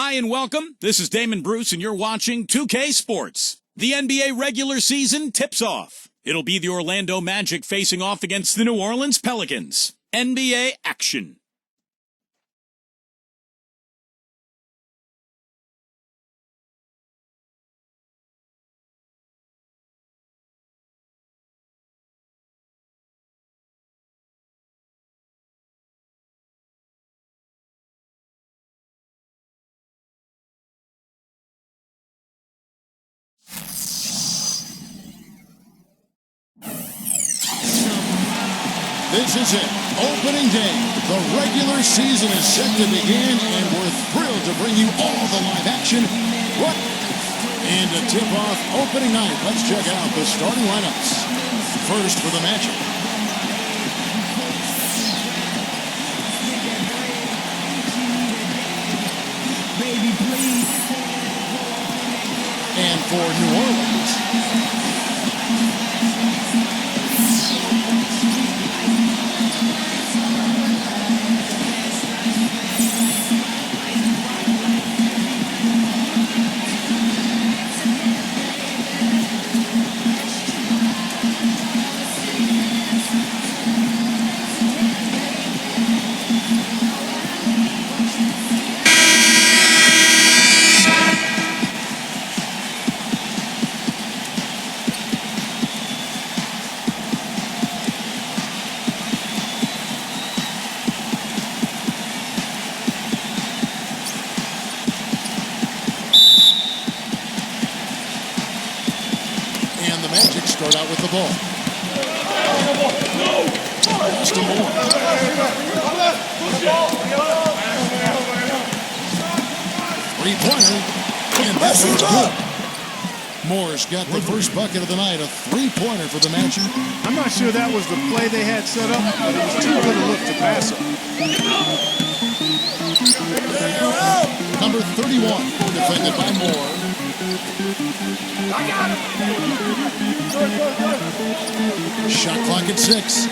Hi and welcome. This is Damon Bruce and you're watching 2K Sports. The NBA regular season tips off. It'll be the Orlando Magic facing off against the New Orleans Pelicans. NBA action. This is it, opening day. The regular season is set to begin, and we're thrilled to bring you all the live action. And to tip off opening night, let's check out the starting lineups. First for the Magic. And for New Orleans. And the Magic start out with the ball. Just a more. Three-pointer. And this is good. Moore's got the first bucket of the night, a three-pointer for the Magic. I'm not sure that was the play they had set up, but it was too good a look to pass it. Number 31, defended by Moore. I got him. Shot clock at 6.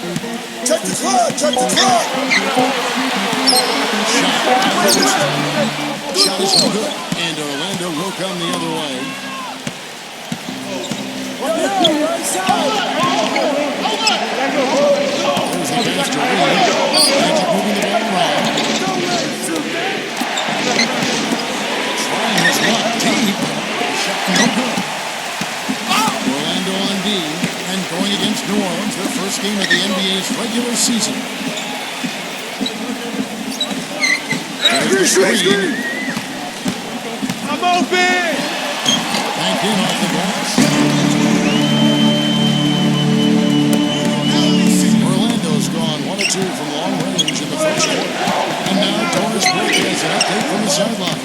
Check the clock. Check the clock. Shot is no good. And Orlando will come the other way. Right side. There's the pass to Reed. Magic moving the ball around. Trying his luck deep. Shot no good. Orlando on D, and going against New Orleans, their first game of the NBA's regular season. There's the screen. I'm open! Back in off the glass. Orlando's gone 1 of 2 from long range in the first quarter. And now Doris Burke has an update from the sideline.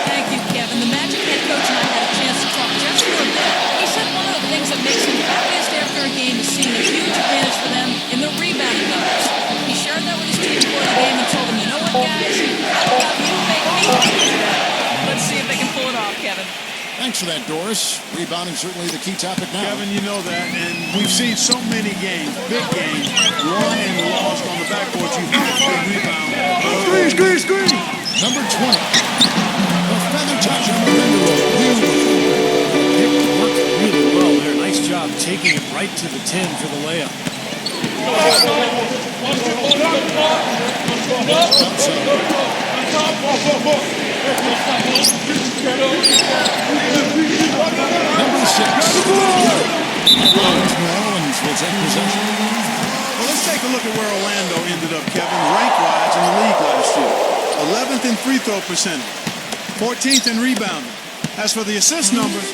Thank you, Kevin. The Magic head coach and I had a chance to talk just for a bit. He said one of the things that makes him happiest after a game is seeing a huge advantage for them in the rebounding numbers. He shared that with his team before the game and told them, you know what, guys? I love you, make me. Let's see if they can pull it off, Kevin. Thanks for that, Doris. Rebounding certainly the key topic now. Kevin, you know that, and we've seen so many games, big games, won and lost on the backboard. You have to rebound. Screen! Number 20. The feather touch on the window. It worked really well there. Nice job taking it right to the 10 for the layup. Number 6. New Orleans will take possession. Well, let's take a look at where Orlando ended up, Kevin, rank-wise in the league last year. 11th in free throw percentage, 14th in rebounding. As for the assist numbers,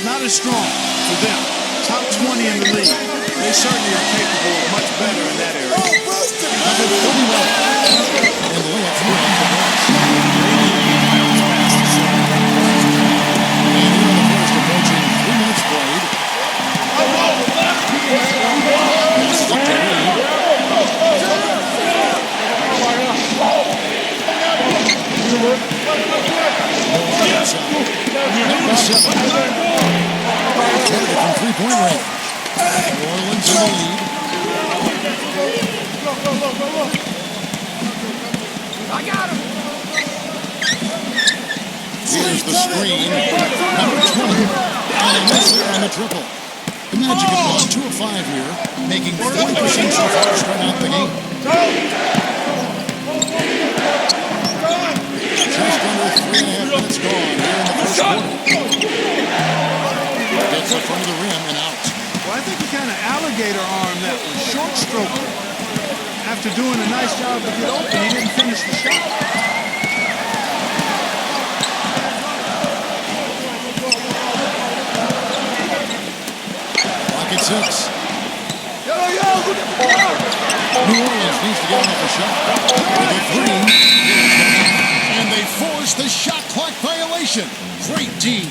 not as strong for them. Top 20 in the league. They certainly are capable of much better in that area. Number 31. And the layup through off the glass. And here in the first approaching 3 minutes played. Passes up to Reed. Number 7. Target from three-point range. New Orleans in the lead. I got him. Here's the screen. Number 20. And a miss there on the triple. The Magic have gone 2 of 5 here, making 40% so far starting out the game. Just under 3.5 minutes gone here in the first quarter. Gets in front of the rim and out. Well, I think he kind of alligator armed that one. Short stroke. After doing a nice job to get open, he didn't finish the shot. Clock at 6. New Orleans needs to get another shot. With a 3. And they force the shot clock violation. Great D.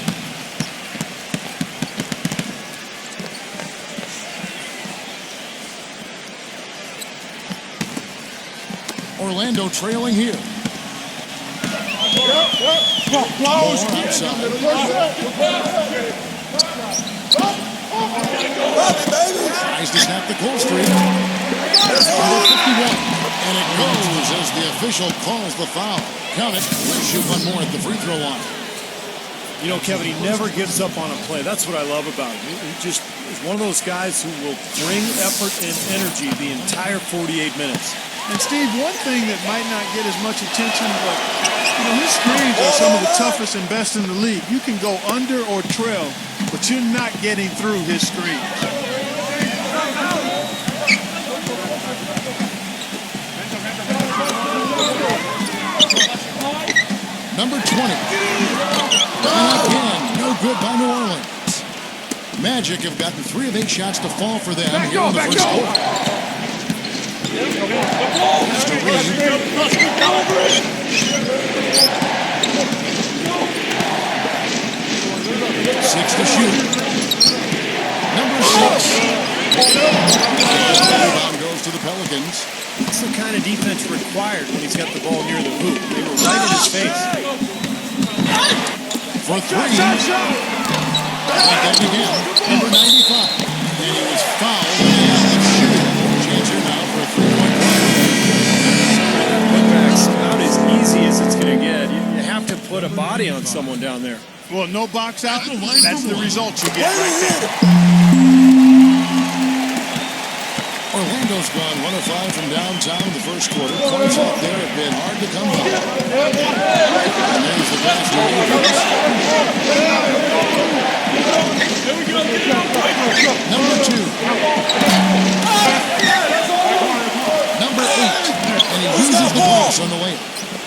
Orlando trailing here. More outside. Tries to snap the goal streak. Number 51. And it goes as the official calls the foul. Count it. We'll shoot one more at the free throw line. You know, Kevin, he never gives up on a play. That's what I love about him. He just is one of those guys who will bring effort and energy the entire 48 minutes. And Steve, one thing that might not get as much attention, but his screens are some of the toughest and best in the league. You can go under or trail, but you're not getting through his screens. Number 20. And again, no good by New Orleans. Magic have gotten 3 of 8 shots to fall for them here in the first quarter. 6 to shoot. Number 6. The rebound goes to the Pelicans. That's the kind of defense required when he's got the ball near the hoop. They were right in his face. For 3. And then again, number 95. And he was fouled. And shooting. Chance here now for a 3-point Putback's about as easy as it's going to get. You have to put a body on someone down there. Well, no box out. That's the result you get right there. Orlando's gone 1 of 5 from downtown in the first quarter. Points out there have been hard to come by. And there's the pass to Andrews. Number 2. Number 8. And he uses the glass on the way.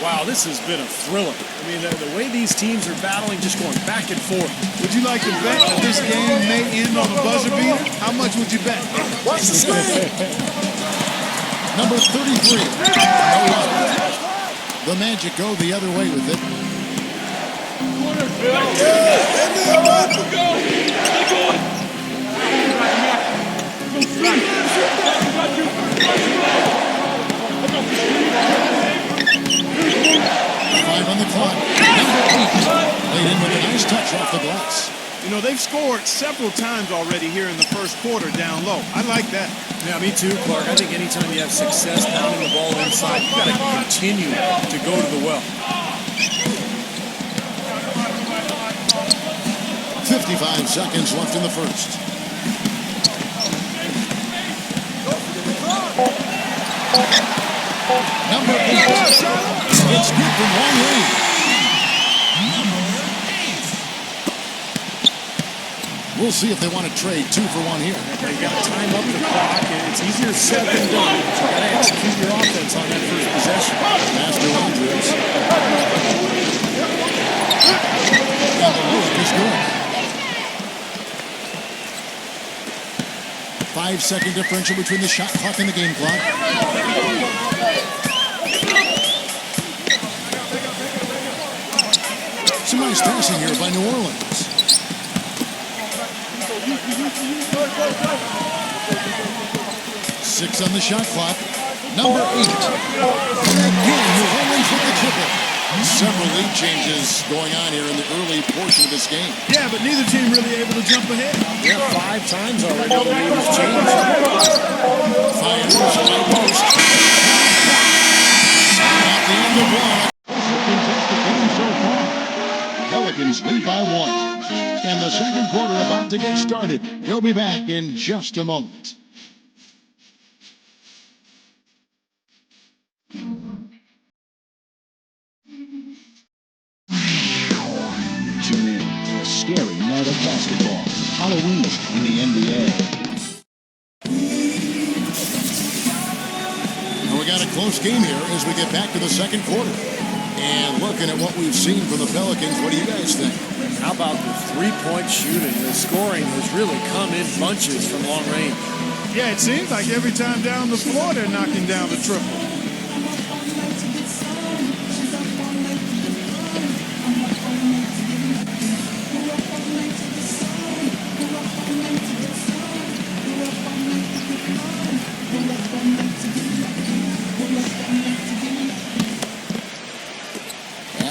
Wow, this has been a thriller. I mean, the way these teams are battling, just going back and forth. Would you like to bet that this game may end on a buzzer beater? How much would you bet? Watch the screen. Number 33. The Magic go the other way with it. Five on the clock. Number 8. Laid in with a nice touch off the glass. They've scored several times already here in the first quarter down low. I like that. Yeah, me too, Clark. I think anytime you have success pounding the ball inside, you've got to continue to go to the well. 55 seconds left in the first. Number 8. It's good from long range. We'll see if they want to trade 2 for 1 here. You got to time up the clock. It's easier said than done. You got to execute your offense on that first possession. Master Andrews. And the look is good. 5-second differential between the shot clock and the game clock. Some nice passing here by New Orleans. 6 on the shot clock. Number 8. And again, New Orleans with the triple. Several lead changes going on here in the early portion of this game. Yeah, but neither team really able to jump ahead. Yeah, 5 times already the lead has changed. Fires high post. At the end of 1. Contested game so far. Pelicans lead by 1. And the second quarter about to get started. He'll be back in just a moment. Tune in to a scary night of basketball. Halloween in the NBA. And we got a close game here as we get back to the second quarter. And looking at what we've seen from the Pelicans, what do you guys think? How about the three-point shooting? The scoring has really come in bunches from long range. Yeah, it seems like every time down the floor they're knocking down the triple.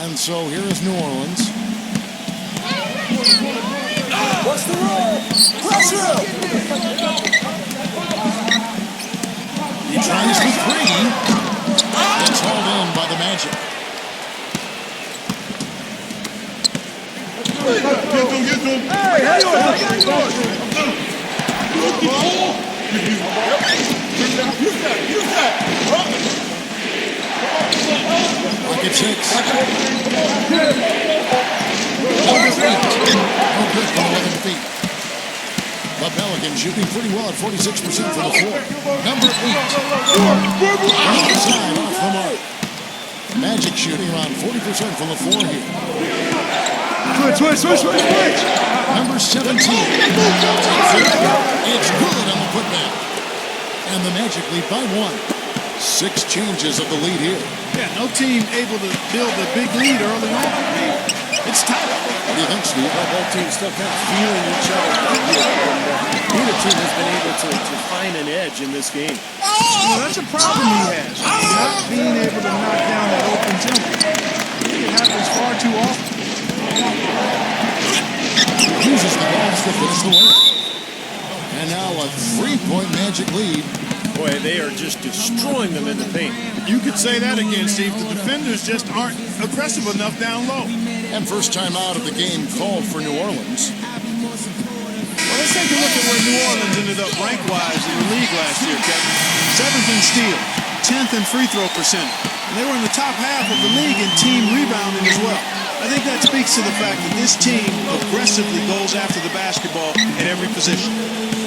And so here is New Orleans. What's the rule? Pressure! He tries for three. It's hauled in by the Magic. Bucket 6. Number 8. No good from 11 feet. The Pelicans shooting pretty well at 46% from the floor. Number 8. Outside off the mark. Magic shooting around 40% from the floor here. Switch. Number 17. It's good on the putback. And the Magic lead by 1. 6 changes of the lead here. Yeah, no team able to build a big lead early on. I mean, it's tight. What do you think, Steve? Well, both teams still kind of feeling each other out here. Neither team has been able to find an edge in this game. That's a problem he has. Not being able to knock down that open jumper. It happens far too often. Uses the balls to finish the win. And now a 3-point Magic lead. Boy, they are just destroying them in the paint. You could say that again, Steve. The defenders just aren't aggressive enough down low. And first time out of the game called for New Orleans. Well, let's take a look at where New Orleans ended up rank-wise in the league last year, Kevin. 7th in steal, 10th in free throw percentage. And they were in the top half of the league in team rebounding as well. I think that speaks to the fact that this team aggressively goes after the basketball at every position.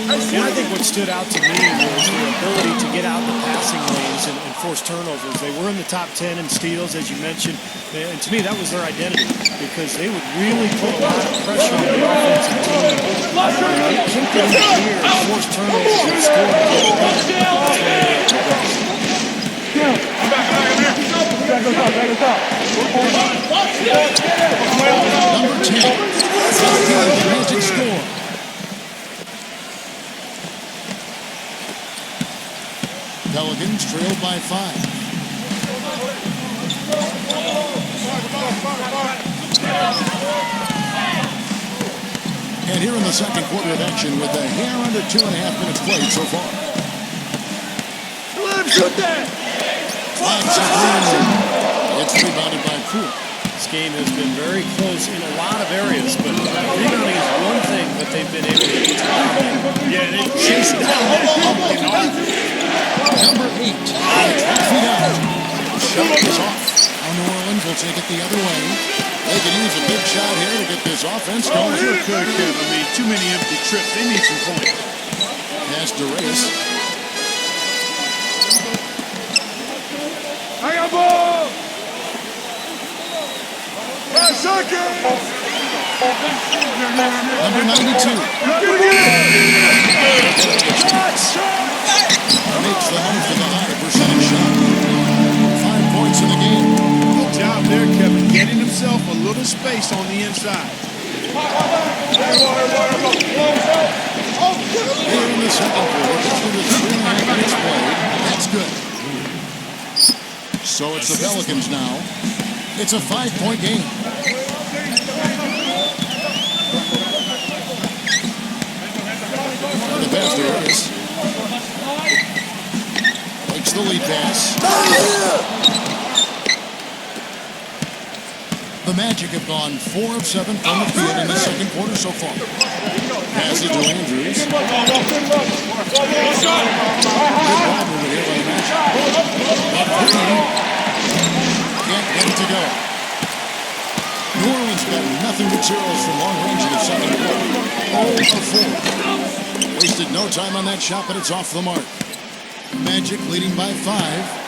And I think what stood out to me was the ability to get out the passing lanes and force turnovers. They were in the top 10 in steals, as you mentioned. And to me, that was their identity because they would really put a lot of pressure on the offensive team. They keep them here, force turnovers, and score. Number 10. The Magic score. Pelicans trailed by 5. And here in the second quarter of action with a hair under 2.5 minutes played so far. It's rebounded by Poole. This game has been very close in a lot of areas, but rebounding is one thing that they've been able to do. Yeah, they chase down Number 8. 12 feet out. Shot is off. Now New Orleans will take it the other way. They can use a big shot here to get this offense going. Sure could, Kevin. I mean, too many empty trips. They need some points. Pass to Reyes. I got ball! 5 seconds! Number 92. Makes the most of the higher percentage shot. 5 points in the game. Good job there, Kevin. Getting himself a little space on the inside. Here in the second quarter, with 3.5 minutes played. That's good. So it's the Pelicans now. It's a 5-point game. And the pass to Reyes. Takes the lead pass. The Magic have gone 4 of 7 from the field in the second quarter so far. Pass it to Andrews. Good ball over here by the Magic. Can't get it to go. New Orleans got nothing but zeros from long range in the second quarter. 0 of 4. Wasted no time on that shot, but it's off the mark. Magic leading by 5.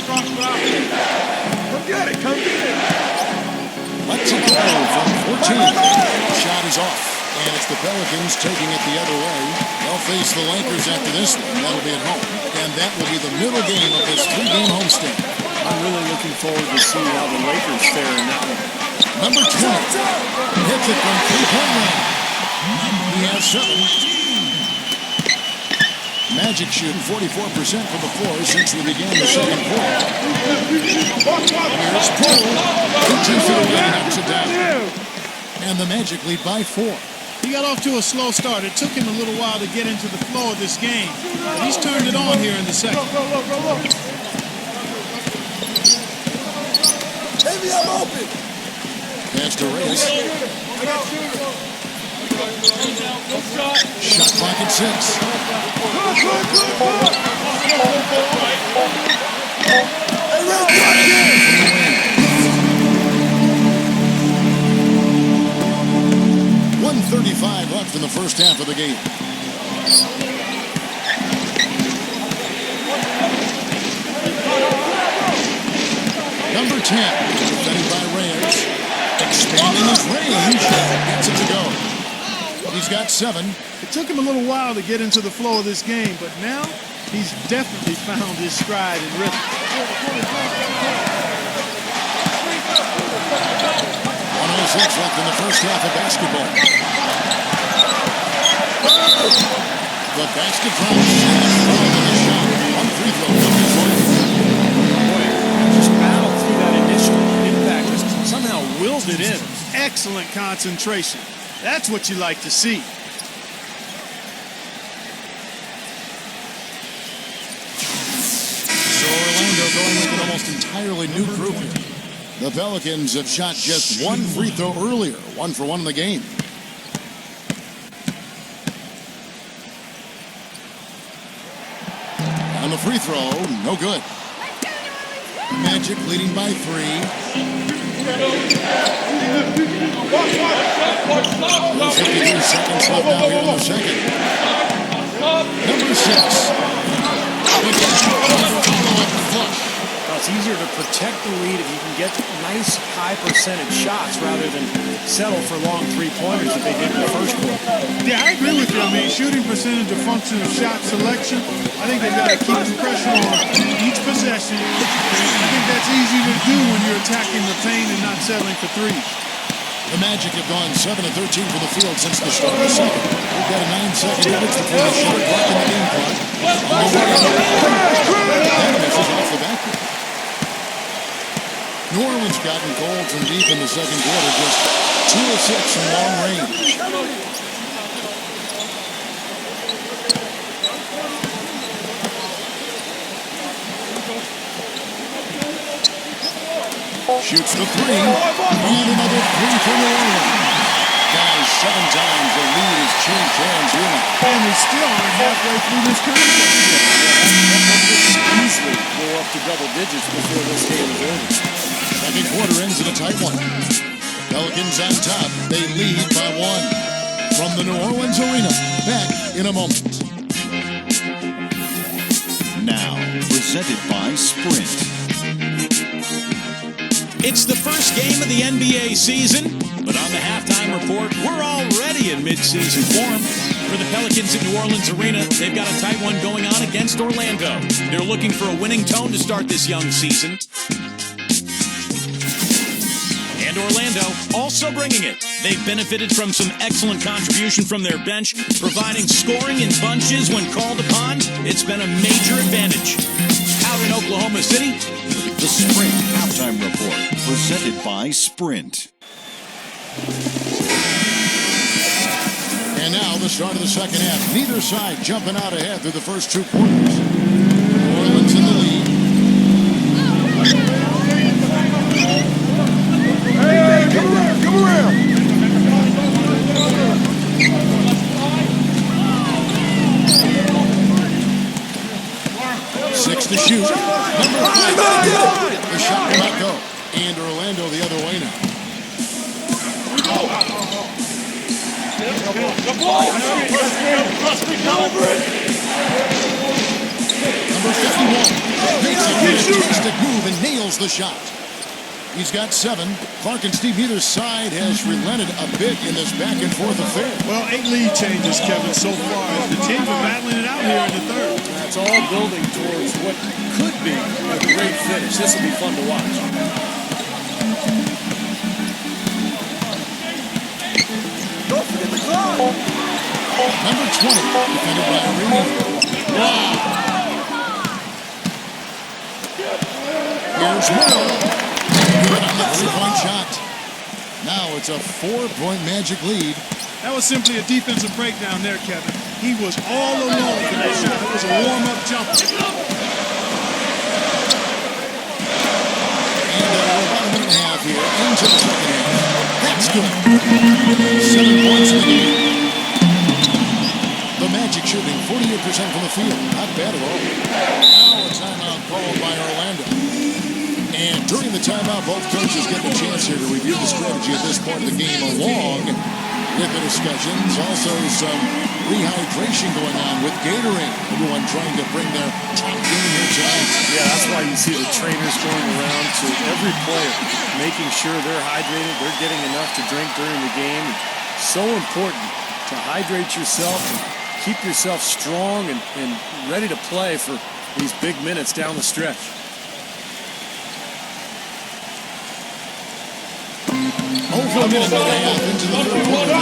Come get it, come get it. Let's go from 14. Shot is off. And it's the Pelicans taking it the other way. They'll face the Lakers after this one. That'll be at home. And that will be the middle game of this 3-game homestand. I'm really looking forward to seeing how the Lakers fare in that one. Number 20 hits it from 3-point range. He has 7. Magic shooting 44% from the floor since we began the second quarter. Here's Poole. He takes it away and knocks it down. And the Magic lead by 4. He got off to a slow start. It took him a little while to get into the flow of this game. But he's turned it on here in the second. Baby, I'm open. Pass to Reyes. Shot clock at 6. Hey, Red, 1:35 left in the first half of the game. Number 10, defended by Reyes. Expanding his range. Gets it to go. He's got 7. It took him a little while to get into the flow of this game, but now he's definitely found his stride and rhythm. 1:06 left in the first half of basketball. The basket drops. The shot. One free throw. Just battled through that initial impact, just somehow willed it in. Excellent concentration. That's what you like to see. So Orlando going with an almost entirely new group here. The Pelicans have shot just 1 free throw earlier. 1 for 1 in the game. And the free throw, no good. Magic leading by 3. 53 seconds left now here in the second. Number 6. It's easier to protect the lead if you can get nice high percentage shots rather than settle for long three-pointers that they did in the first quarter. Yeah, I agree with you. I mean, shooting percentage a function of shot selection. I think they've got to keep the pressure on each possession. I think that's easy to do when you're attacking the paint and not settling for threes. The Magic have gone 7 of 13 from the field since the start of the second. We've got a 9-second limit between the shot clock and the game clock. And this is off the back. New Orleans gotten cold from deep in the second quarter, just 2 of 6 from long range. Shoots the 3, and another 3 for New Orleans. Guys, 7 times the lead has changed hands here. And we still aren't halfway through this tournament. Easily go up to double digits before this game is over. Second quarter ends in a tight one. Pelicans on top. They lead by 1. From the New Orleans Arena. Back in a moment. Now, presented by Sprint. It's the first game of the NBA season, but on the halftime report, we're already in mid-season form. For the Pelicans at New Orleans Arena, they've got a tight one going on against Orlando. They're looking for a winning tone to start this young season. And Orlando also bringing it. They've benefited from some excellent contribution from their bench, providing scoring in bunches when called upon. It's been a major advantage. Out in Oklahoma City, the Sprint Halftime Report, presented by Sprint. And now the start of the second half. Neither side jumping out ahead through the first 2 quarters. New Orleans in the lead. shoot. Number 5. The shot will not go. And Orlando the other way now. Number 51 makes a fantastic move and nails the shot. He's got 7. Clark and Steve, either side has relented a bit in this back-and-forth affair. Well, 8 lead changes, Kevin, so far. The teams are battling it out here in the third. It's all building towards what could be a great finish. This will be fun to watch. Don't forget the clock. Number 20, defended by Reed. Wow. Here's Moore. Good on the three-point shot. Now it's a 4-point Magic lead. That was simply a defensive breakdown there, Kevin. He was all alone for that shot. It was a warm-up jumper. And about a minute and a half here into the second half. That's good. 7 points in the game. The Magic shooting 48% from the field. Not bad at all. Now a timeout called by Orlando. And during the timeout, both coaches get the chance here to review the strategy at this point of the game along with the discussions. Also some rehydration going on with Gatorade. Everyone trying to bring their top game here tonight. Yeah, that's why you see the trainers going around to every player, making sure they're hydrated, they're getting enough to drink during the game. So important to hydrate yourself, keep yourself strong and ready to play for these big minutes down the stretch. Over a minute and a half into the third quarter.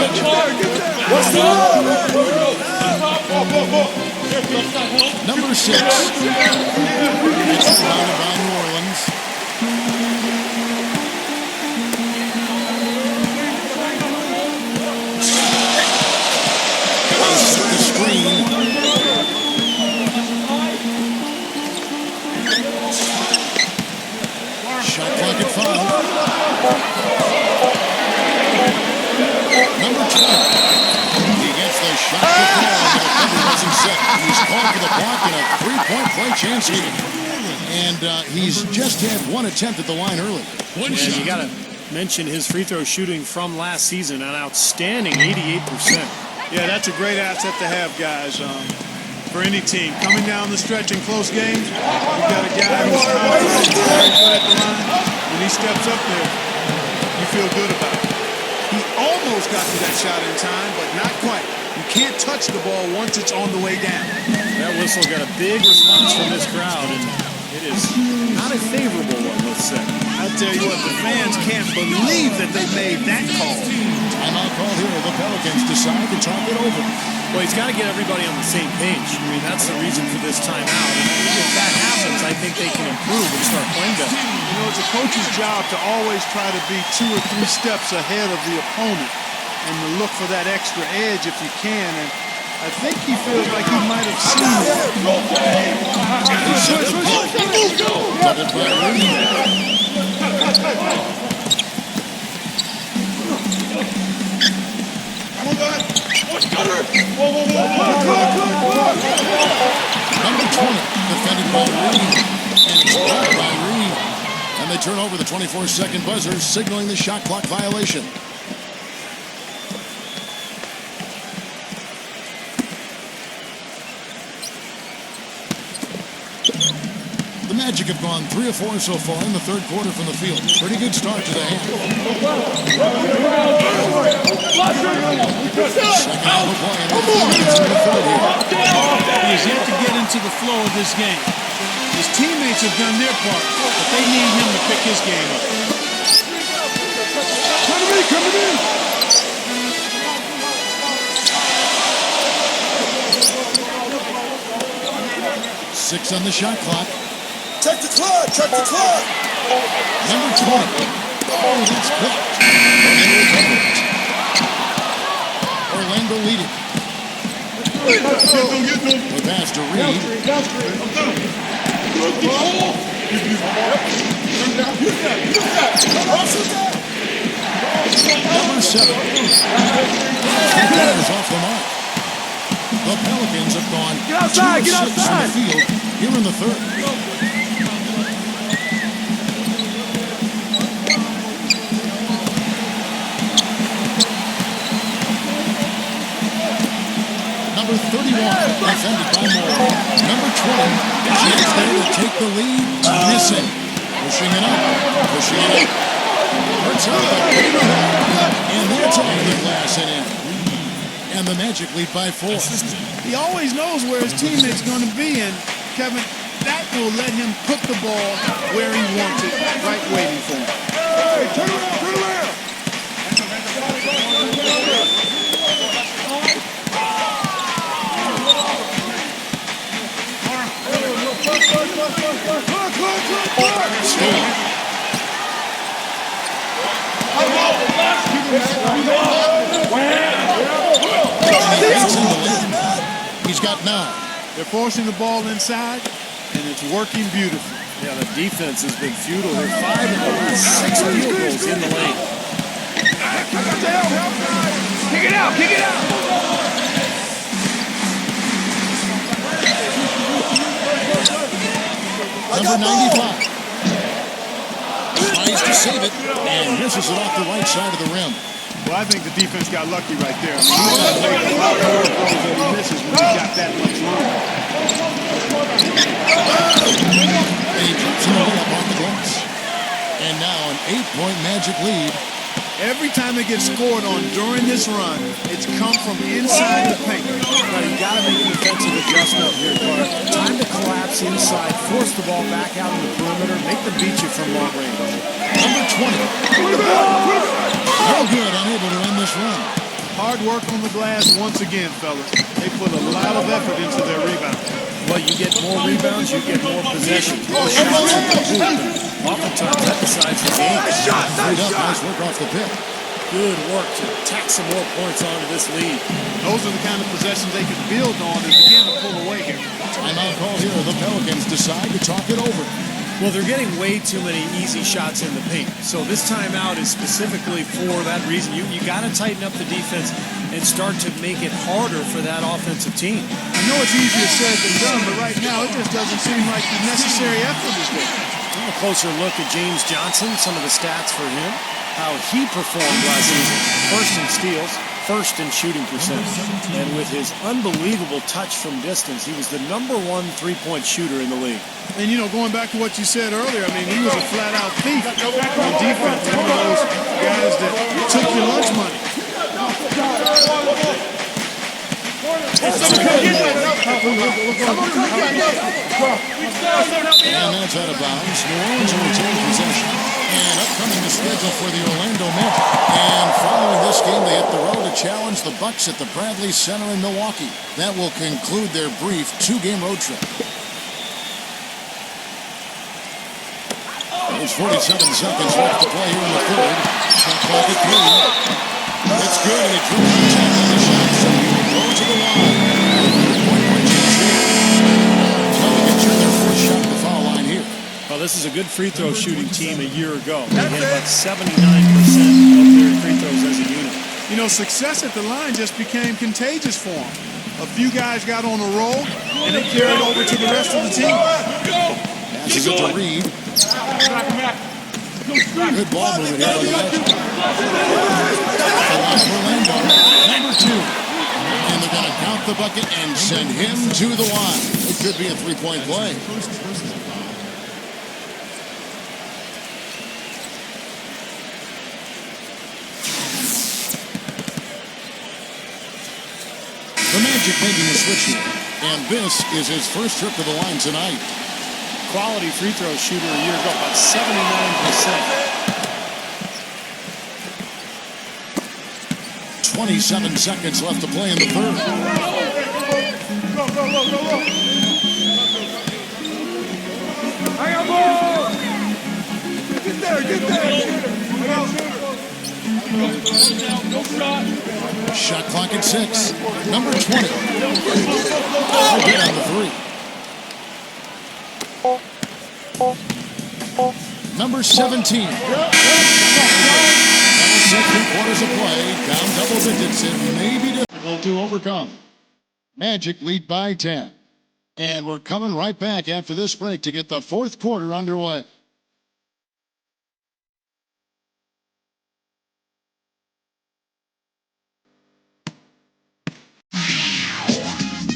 Number 6. It's rebounded by New Orleans. They set the screen. Shot clock at 5. Number 12. He gets the shot to fall, and the defender wasn't set. He's called for the block and a 3-point play chance here. And he's just had 1 attempt at the line early. You got to mention his free throw shooting from last season, an outstanding 88%. Yeah, that's a great asset to have, guys, for any team. Coming down the stretch in close games, you've got a guy who's confident, very good at the line. When he steps up there, you feel good about it. He almost got to that shot in time, but not quite. You can't touch the ball once it's on the way down. That whistle got a big response from this crowd, and it is not a favorable one, let's say. I'll tell you what, the fans can't believe that they made that call. Timeout call here. The Pelicans decide to talk it over. Well, he's got to get everybody on the same page. I mean, that's the reason for this timeout. And if that happens, I think they can improve and start playing better. You know, it's a coach's job to always try to be 2 or 3 steps ahead of the opponent and to look for that extra edge if you can. And I think he feels like he might have seen that. Double by Reed. Number 20, defended by Reed, and it's blocked by Reed. And they turn over the 24-second buzzer, signaling the shot clock violation. The Magic have gone 3 of 4 so far in the third quarter from the field. Pretty good start to the half. Second half of play, and the third here. He has yet to get into the flow of this game. His teammates have done their part, but they need him to pick his game up. Coming in! 6 on the shot clock. Check the clock. Check the clock. Number 20. Oh, that's blocked. Orlando leading. The pass to Reed. Number 7. That is off the mark. The Pelicans have gone Get outside, 2 get of 6 from outside. the field here in the third. Number 31, defended by Moore. Number 20, chance there to take the lead, missing. Pushing it up, pushing it up. Hurts out the and that's off the glass and in. And the Magic lead by 4. He always knows where his teammate's going to be, and Kevin, that will let him put the ball where he wants it, right waiting for him. Hey, turn around, turn around. He's got 9. They're forcing the ball inside, and it's working beautifully. Yeah, the defense has been futile. They're 5 of the last 6 field goals in the lane. Kick it out, kick it out. Number 95 tries to save it and misses it off the right side of the rim. Well, I think the defense got lucky right there. I mean, he's got to make a lot more throws than he misses when he's got that much room. And he drops it all up on the glass. And now an 8-point Magic lead. Every time it gets scored on during this run, it's come from inside the paint. But you got to make an defensive adjustment here, Clark. Time to collapse inside, force the ball back out in the perimeter, make them beat you from long range. Number 20. No good, unable to end this run. Hard work on the glass once again, fellas. They put a lot of effort into their rebound. Well, you get more rebounds, you get more possessions, more shots at the hoop. And oftentimes that decides the game. Nice work off the pick. Good work to tack some more points onto this lead. Those are the kind of possessions they can build on and begin to pull away here. Timeout call here. The Pelicans decide to talk it over. Well, they're getting way too many easy shots in the paint. So this timeout is specifically for that reason. You got to tighten up the defense and start to make it harder for that offensive team. I know it's easier said than done, but right now it just doesn't seem like the necessary effort is there. A closer look at James Johnson, some of the stats for him, how he performed last season. First in steals, first in shooting percentage. And with his unbelievable touch from distance, he was the #1 3-point shooter in the league. And, you know, going back to what you said earlier, I mean, he was a flat-out thief on defense, one of those guys that took your lunch money. And that's out of bounds. New Orleans will retain possession. And upcoming the schedule for the Orlando Magic. And following this game, they hit the road to challenge the Bucks at the Bradley Center in Milwaukee. That will conclude their brief 2-game road trip. There's 47 seconds left to play here in the third. Shot clock at 3. It's good, and he drew contact on the shot, so he will go to the line. Pelicans turn their first shot at the foul line here. Well, this is a good free throw shooting team a year ago. They hit about 79% of their free throws as a unit. You know, success at the line just became contagious for them. A few guys got on a roll, and it carried over to the rest of the team. Passes it to Reed. Good ball movement here on the edge. Orlando, number 2. And they're going to count the bucket and send him to the line. It could be a 3-point play. The Magic making a switch here. And this is his first trip to the line tonight. Quality free throw shooter a year ago, about 79%. 27 seconds left to play in the third. I got ball. Get there, get there. Shot clock at 6. Number 20. Oh, good on the 3. Number 17. That'll take 3 quarters of play. Down double digits and maybe difficult to overcome. Magic lead by 10. And we're coming right back after this break to get the fourth quarter underway.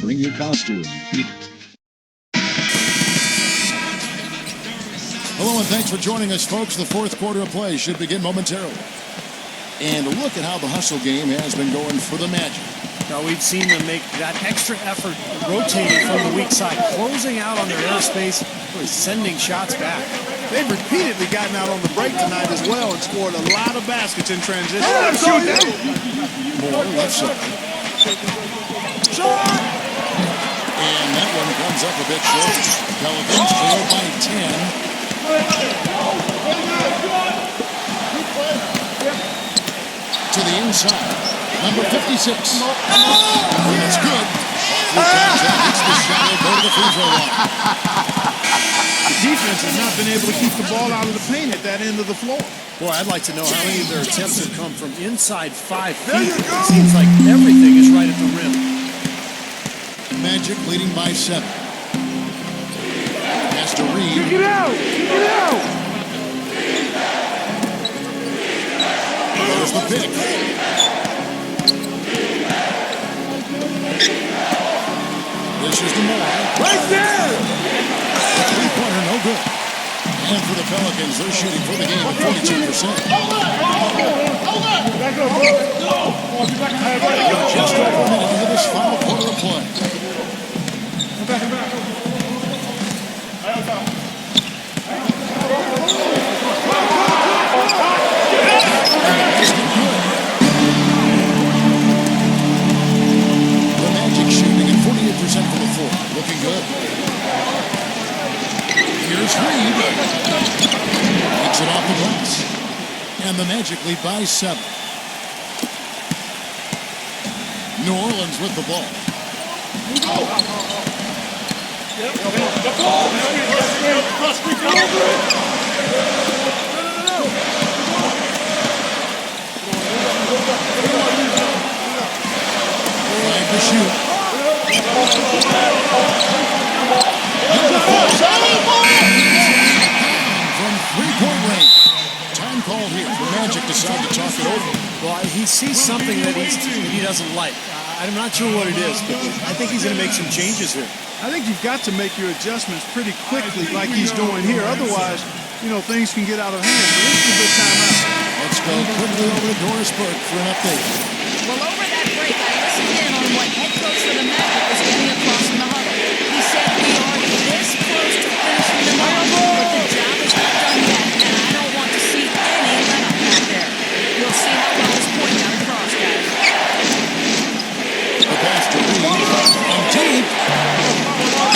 Bring your costume. Hello and thanks for joining us, folks. The fourth quarter of play should begin momentarily. And look at how the hustle game has been going for the Magic. Now we've seen them make that extra effort rotating from the weak side, closing out on their airspace, really sending shots back. They've repeatedly gotten out on the break tonight as well and scored a lot of baskets in transition. More left side. And that one comes up a bit short. Pelicans trail by 10. To the inside. Number 56. It's good. Hits the shot. Go to the free throw line. The defense has not been able to keep the ball out of the paint at that end of the floor. Boy, I'd like to know how many of their attempts have come from inside 5 feet. It seems like everything is right at the rim. Magic leading by 7. Has to read. Get out! Get out! There's the pick. This is the more. Right there! Three-pointer, no good. And for the Pelicans, they're shooting for the game at 42%. Just over a minute into this final quarter of play. The Magic shooting at 48% for the floor. Looking good. Here's Reed. Takes it off the glass. And the Magic lead by 7. New Orleans with the ball. Trying to shoot. From three-point range. Time called here. The Magic decide to talk it over. Well, he sees something that he doesn't like. I'm not sure what it is, but I think he's going to make some changes here. I think you've got to make your adjustments pretty quickly like he's doing here. Otherwise, things can get out of hand. So this is a good timeout. Let's go quickly over to Doris Burke for an update. Well, over that break, I listened in on what head coach for the Magic was getting across in the huddle. He said we are this close to finishing the night, but the job is not done yet, and I don't want to see any let-up out there. We'll see how well this point out across, guys. The pass to Reed. And deep.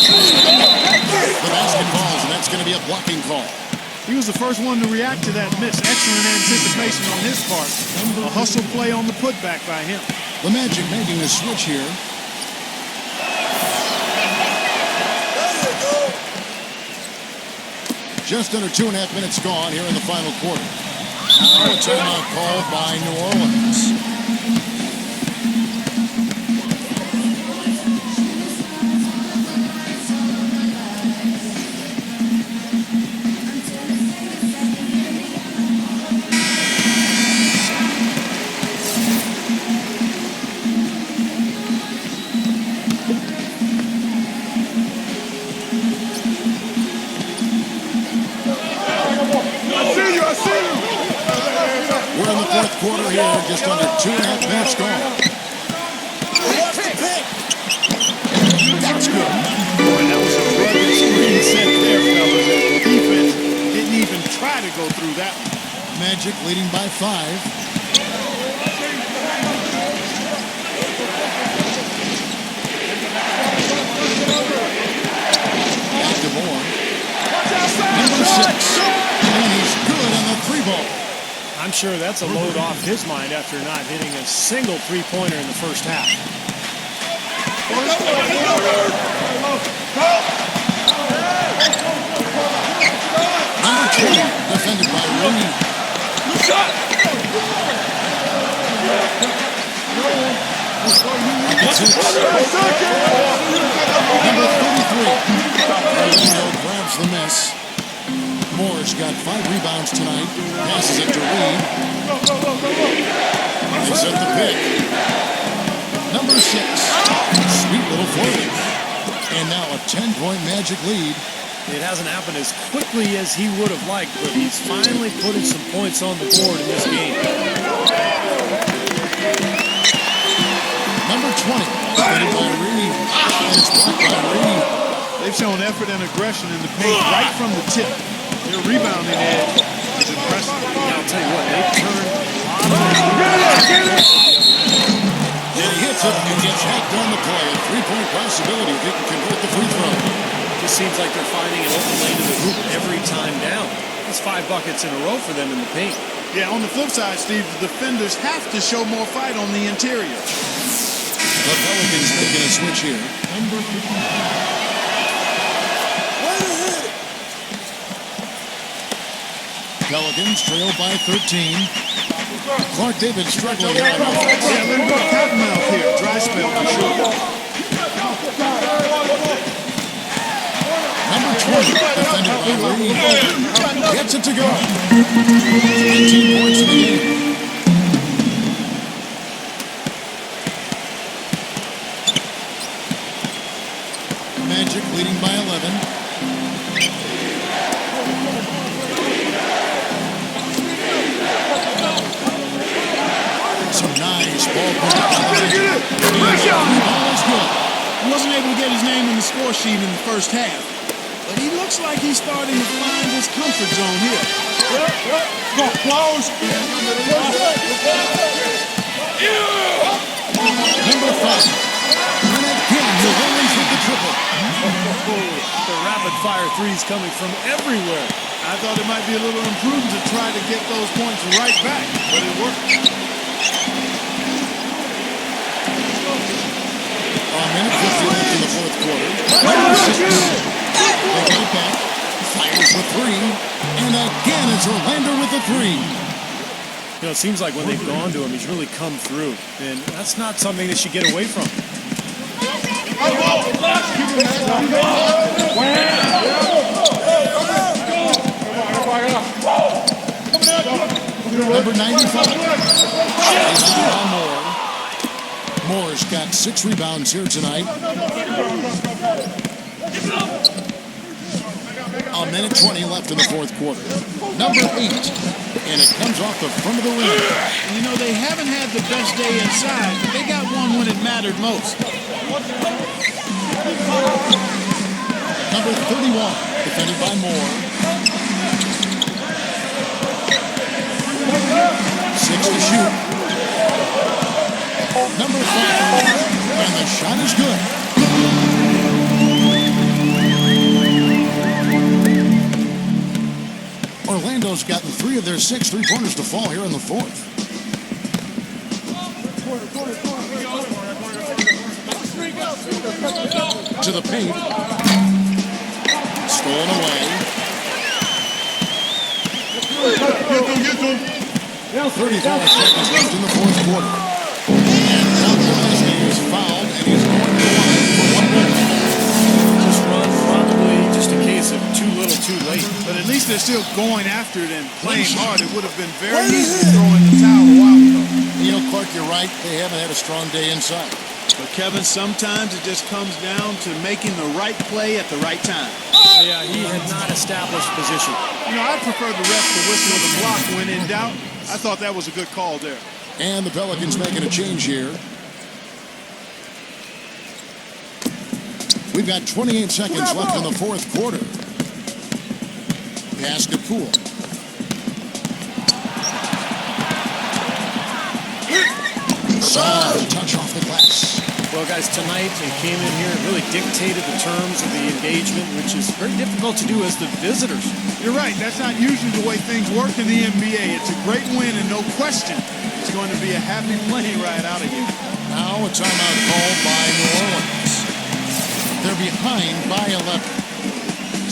The basket falls, and that's going to be a blocking call. He was the first one to react to that miss. Excellent anticipation on his part. A hustle play on the putback by him. The Magic making a switch here. Just under 2.5 minutes gone here in the final quarter. Now a timeout called by New Orleans. We're in the fourth quarter here, just under 2.5 minutes gone. That's good. Boy, that was a rugged screen set there, fellas. The defense didn't even try to go through that one. Magic leading by 5. Back to Moore. Number 6. And he's good on the 3-ball. I'm sure that's a load off his mind after not hitting a single three-pointer in the first half. Number 20, defended by Rooney. gets it. Number 33. Orlando grabs the miss. Moore's got 5 rebounds tonight. Passes it to Reed. They set the pick. Number 6. Sweet little floating. And now a 10-point Magic lead. It hasn't happened as quickly as he would have liked, but he's finally putting some points on the board in this game. Number 20. Defended by Reed. And it's blocked by Reed. They've shown effort and aggression in the paint right from the tip. Their rebounding edge is impressive. Yeah, I'll tell you what, they've turned And he hits it and gets hacked on the play. A 3-point possibility if he can convert the free throw. It just seems like they're finding an open lane to the hoop every time down. That's 5 buckets in a row for them in the paint. Yeah, on the flip side, Steve, the defenders have to show more fight on the interior. The Pelicans making a switch here. Number 15. Pelicans trail by 13. Clark David struggling here. Yeah, a little bit of cottonmouth here. Dry spell for sure. Number 20, defended by Reed. Gets it to go. 19 points in the game. Magic leading by 11. Some nice ball play. Ball is good. He wasn't able to get his name in the score sheet in the first half, but he looks like he's starting to find his comfort zone here. Go, close. Number 5. And again, New Orleans with the triple. The rapid-fire threes coming from everywhere. I thought it might be a little imprudent to try to get those points right back, but it worked. A minute 50 left in the fourth quarter. Number 6. They get it back. Fires the 3. And again, it's Orlando with the 3. You know, it seems like when they've gone to him, he's really come through. And that's not something they should get away from. Number 95. Moore. Moore's got 6 rebounds here tonight. A minute 20 left in the fourth quarter. Number 8. And it comes off the front of the rim. You know, they haven't had the best day inside, but they got one when it mattered most. Number 31. Defended by Moore. 6 to shoot. Number 5. And the shot is good. Orlando's gotten 3 of their 6 3-pointers to fall here in the fourth. To the paint. Stolen away. 35 seconds left in the fourth quarter. And Zelensky is fouled, and he's going to the line for 1 minute. This run probably just a case of too little, too late. But at least they're still going after it and playing hard. It would have been very easy to throw in the towel a while ago. You know, Clark, you're right. They haven't had a strong day inside. But, Kevin, sometimes it just comes down to making the right play at the right time. Yeah, he had not established position. You know, I prefer the ref to whistle the block when in doubt. I thought that was a good call there. And the Pelicans making a change here. We've got 28 seconds left in the fourth quarter. Pass to Poole. Soft touch off the glass. Well, guys, tonight they came in here and really dictated the terms of the engagement, which is very difficult to do as the visitors. You're right. That's not usually the way things work in the NBA. It's a great win, and no question, it's going to be a happy plane ride out of here. Now a timeout called by New Orleans. They're behind by 11.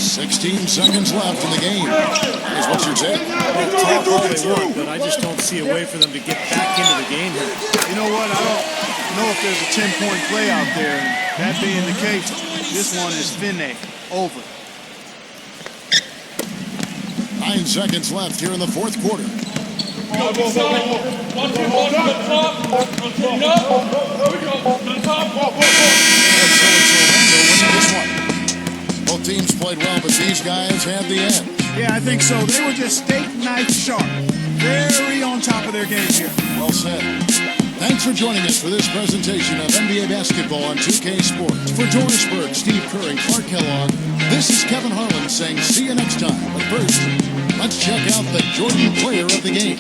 16 seconds left in the game. Here's what's your take? Talk all they want, but I just don't see a way for them to get back into the game here. You know what? I don't know if there's a 10-point play out there. And that being the case, this one is fine. Over. 9 seconds left here in the fourth quarter. Both teams played well, but these guys had the end. Yeah, I think so. They were just steak knife sharp. Very on top of their game here. Well said. Thanks for joining us for this presentation of NBA basketball on 2K Sports. For Doris Berg, Steve Kerr, and Clark Kellogg, this is Kevin Harlan saying see you next time. But first, let's check out the Jordan player of the game.